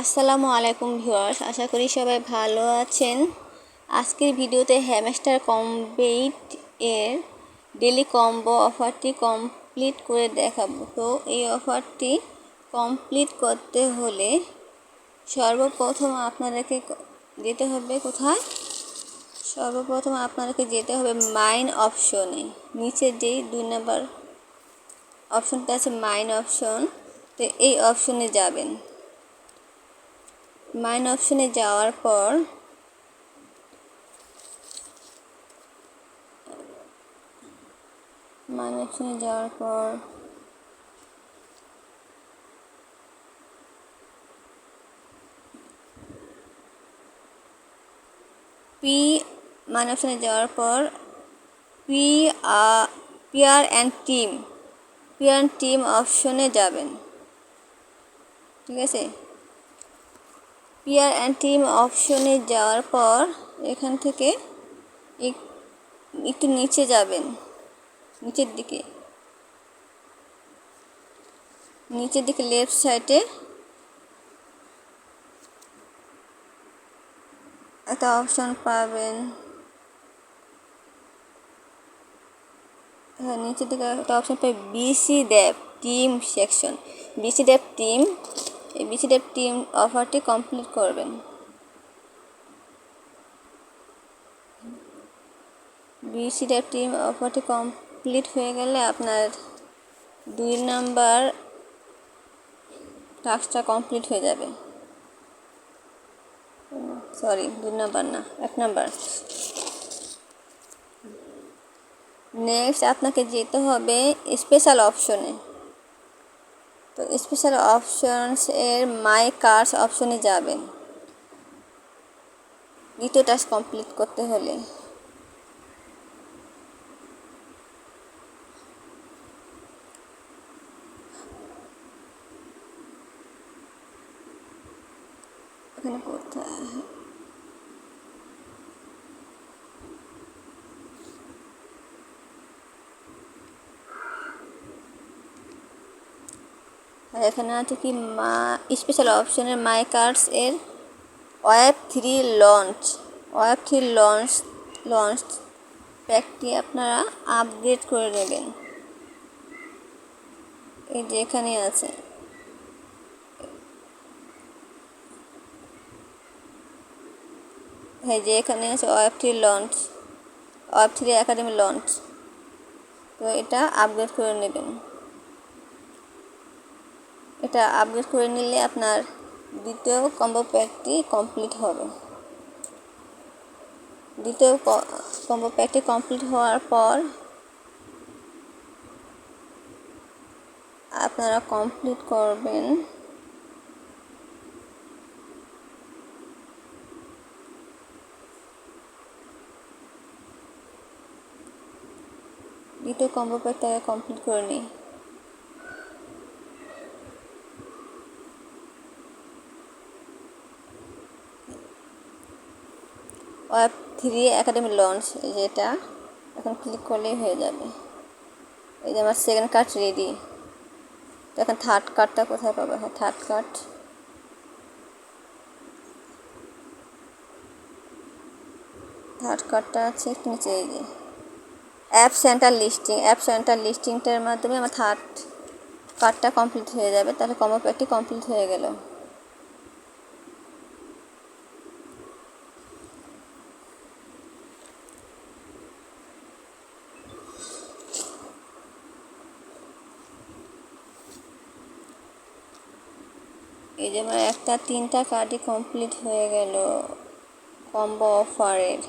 আসসালামু আলাইকুম ভিউয়ার্স, আশা করি সবাই ভালো আছেন। আজকের ভিডিওতে হ্যামস্টার কম্বেট এর ডেলি কম্বো অফারটি কমপ্লিট করে দেখাবো। তো এই অফারটি কমপ্লিট করতে হলে সর্বপ্রথম আপনাদেরকে যেতে হবে কোথায়? সর্বপ্রথম আপনাদেরকে যেতে হবে মাইন অপশনে। নিচে যেই 2 নম্বর অপশনটা আছে মাইন অপশন, তো এই অপশনে যাবেন। মাইন অপশনে যাওয়ার পর মাইন অপশনে যাওয়ার পর পিয়ার অ্যান্ড টিম অপশনে যাবেন। ঠিক আছে, পিয়ার অ্যান্ড টিম অপশনে যাওয়ার পর এখান থেকে একটু নিচে যাবেন, নিচের দিকে লেফট সাইডে একটা অপশন পাবেন। হ্যাঁ, নিচের দিকে একটা অপশন পাই BC dev team section. BC dev team, এই বিসি ডেভ টিম অফারটি কমপ্লিট করবেন। বিসি ডেভ টিম অফারটি কমপ্লিট হয়ে গেলে আপনার 2 নাম্বার টাস্কটা কমপ্লিট হয়ে যাবে। সরি, 2 নাম্বার না, 1 নাম্বার। নেক্সট আপনাকে যেতে হবে স্পেশাল অপশনে। তো স্পেশাল অপশনস এর মাই কার্স অপশনে যাবেন দ্বিতীয় টাস্ক কমপ্লিট করতে হলে। এখানে কোথায় আর এখানে আছে কি স্পেশাল অপশনের মাই কার্ডস এর ওয়েব 3 লঞ্চ প্যাকটি আপনারা আপগ্রেড করে নেবেন। এই যে এখানে আছে, এই যে এখানে আছে ওয়েব 3 একাডেমি লঞ্চ। তো এটা আপগ্রেড করে নেবেন। এটা আপগ্রেড করে নিলে আপনার দ্বিতীয় কম্বো প্যাকটি কমপ্লিট হবে। দ্বিতীয় কম্বো প্যাকটি কমপ্লিট হওয়ার পর আপনারা কমপ্লিট করবেন দ্বিতীয় কম্বো প্যাকটাকে কমপ্লিট করে নিই। ওয়েব 3 একাডেমি লঞ্চ, যেটা এখন ক্লিক করলেই হয়ে যাবে। এই যে আমার সেকেন্ড কার্ড রেডি। তো এখন থার্ড কার্ডটা কোথায় পাবো? হ্যাঁ, থার্ড কার্ডটা আছে একটু নিচে। এই যে অ্যাপ সেন্টার লিস্টিংটার মাধ্যমে আমার থার্ড কার্ডটা কমপ্লিট হয়ে যাবে। তাহলে কম্বো প্যাকটি কমপ্লিট হয়ে গেল। এই যে আমার 3টা কার্ডই কমপ্লিট হয়ে গেল কম্বো অফারের।